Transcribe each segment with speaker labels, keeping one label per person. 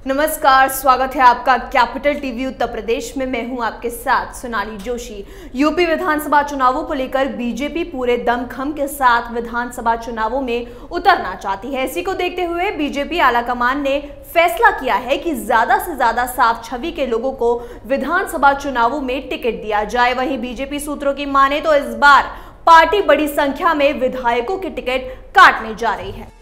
Speaker 1: नमस्कार, स्वागत है आपका कैपिटल टीवी उत्तर प्रदेश में। मैं हूं आपके साथ सोनाली जोशी। यूपी विधानसभा चुनावों को लेकर बीजेपी पूरे दमखम के साथ विधानसभा चुनावों में उतरना चाहती है। इसी को देखते हुए बीजेपी आलाकमान ने फैसला किया है कि ज्यादा से ज्यादा साफ छवि के लोगों को विधानसभा चुनावों में टिकट दिया जाए। वहीं बीजेपी सूत्रों की माने तो इस बार पार्टी बड़ी संख्या में विधायकों की टिकट काटने जा रही है।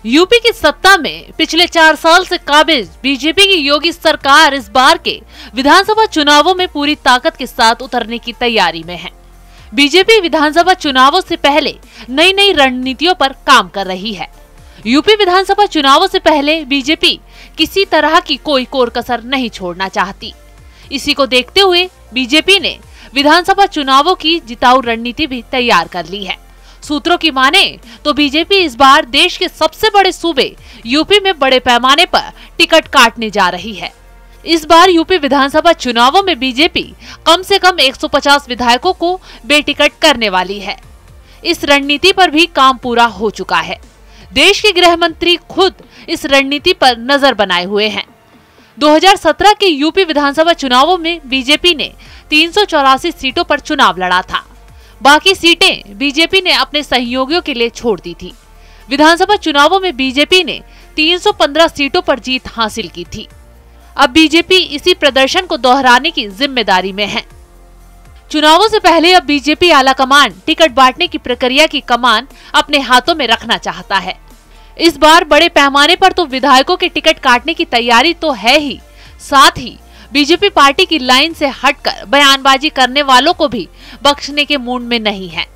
Speaker 2: यूपी की सत्ता में पिछले 4 साल से काबिज बीजेपी की योगी सरकार इस बार के विधानसभा चुनावों में पूरी ताकत के साथ उतरने की तैयारी में है। बीजेपी विधानसभा चुनावों से पहले नई नई रणनीतियों पर काम कर रही है। यूपी विधानसभा चुनावों से पहले बीजेपी किसी तरह की कोई कोर कसर नहीं छोड़ना चाहती। इसी को देखते हुए बीजेपी ने विधानसभा चुनावों की जिताऊ रणनीति भी तैयार कर ली है। सूत्रों की माने तो बीजेपी इस बार देश के सबसे बड़े सूबे यूपी में बड़े पैमाने पर टिकट काटने जा रही है। इस बार यूपी विधानसभा चुनावों में बीजेपी कम से कम 150 विधायकों को बेटिकट करने वाली है। इस रणनीति पर भी काम पूरा हो चुका है। देश के गृह मंत्री खुद इस रणनीति पर नजर बनाए हुए हैं। 2017 के यूपी विधानसभा चुनावों में बीजेपी ने 384 सीटों पर चुनाव लड़ा था। बाकी सीटें बीजेपी ने अपने सहयोगियों के लिए छोड़ दी थी। विधानसभा चुनावों में बीजेपी ने 315 सीटों पर जीत हासिल की थी। अब बीजेपी इसी प्रदर्शन को दोहराने की जिम्मेदारी में है। चुनावों से पहले अब बीजेपी आलाकमान टिकट बांटने की प्रक्रिया की कमान अपने हाथों में रखना चाहता है। इस बार बड़े पैमाने पर तो विधायकों के टिकट काटने की तैयारी तो है ही, साथ ही बीजेपी पार्टी की लाइन से हटकर बयानबाजी करने वालों को भी बख्शने के मूड में नहीं है।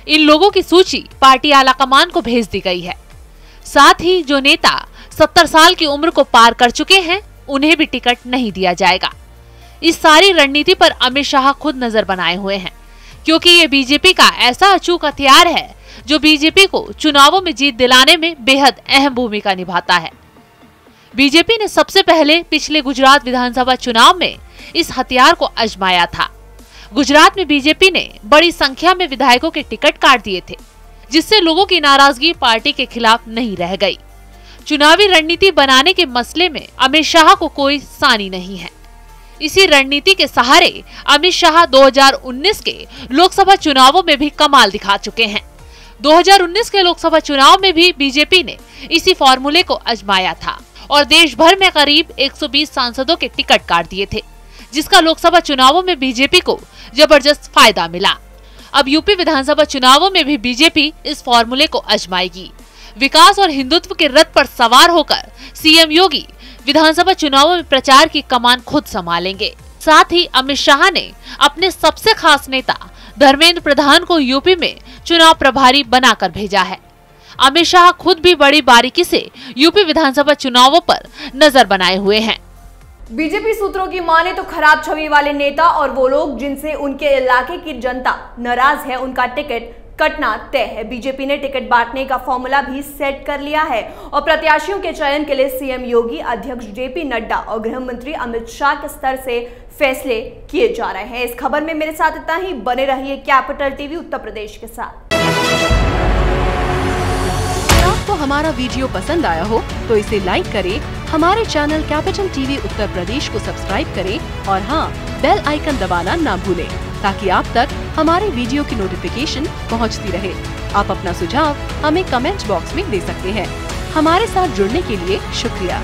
Speaker 2: इन लोगों की सूची पार्टी आलाकमान को भेज दी गई है। साथ ही जो नेता 70 साल की उम्र को पार कर चुके हैं उन्हें भी टिकट नहीं दिया जाएगा। इस सारी रणनीति पर अमित शाह खुद नजर बनाए हुए हैं, क्योंकि ये बीजेपी का ऐसा अचूक हथियार है जो बीजेपी को चुनावों में जीत दिलाने में बेहद अहम भूमिका निभाता है। बीजेपी ने सबसे पहले पिछले गुजरात विधानसभा चुनाव में इस हथियार को आजमाया था। गुजरात में बीजेपी ने बड़ी संख्या में विधायकों के टिकट काट दिए थे, जिससे लोगों की नाराजगी पार्टी के खिलाफ नहीं रह गई। चुनावी रणनीति बनाने के मसले में अमित शाह को कोई सानी नहीं है। इसी रणनीति के सहारे अमित शाह 2019 के लोकसभा चुनावों में भी कमाल दिखा चुके हैं। 2019 के लोकसभा चुनाव में भी बीजेपी ने इसी फॉर्मूले को आजमाया था और देश भर में करीब 120 सांसदों के टिकट काट दिए थे, जिसका लोकसभा चुनावों में बीजेपी को जबरदस्त फायदा मिला। अब यूपी विधानसभा चुनावों में भी बीजेपी इस फॉर्मूले को आजमाएगी। विकास और हिंदुत्व के रथ पर सवार होकर सीएम योगी विधानसभा चुनावों में प्रचार की कमान खुद संभालेंगे। साथ ही अमित शाह ने अपने सबसे खास नेता धर्मेंद्र प्रधान को यूपी में चुनाव प्रभारी बनाकर भेजा है। अमित शाह खुद भी बड़ी बारीकी से यूपी विधानसभा चुनावों पर नजर बनाए हुए हैं।
Speaker 1: बीजेपी सूत्रों की माने तो खराब छवि वाले नेता और वो लोग जिनसे उनके इलाके की जनता नाराज है, उनका टिकट कटना तय है। बीजेपी ने टिकट बांटने का फॉर्मूला भी सेट कर लिया है और प्रत्याशियों के चयन के लिए सीएम योगी, अध्यक्ष जेपी नड्डा और गृह मंत्री अमित शाह के स्तर से फैसले किए जा रहे हैं। इस खबर में मेरे साथ इतना ही। बने रहिए कैपिटल टीवी उत्तर प्रदेश के साथ।
Speaker 3: आपको हमारा वीडियो पसंद आया हो तो इसे लाइक करें, हमारे channel capital TV Uttar Pradesh को सब्सक्राइब करें और हाँ, बेल आइकन दबाना ना भूलें, ताकि आप तक हमारे वीडियो की नोटिफिकेशन पहुंचती रहे। आप अपना सुझाव हमें कमेंट बॉक्स में दे सकते हैं। हमारे साथ जुड़ने के लिए शुक्रिया।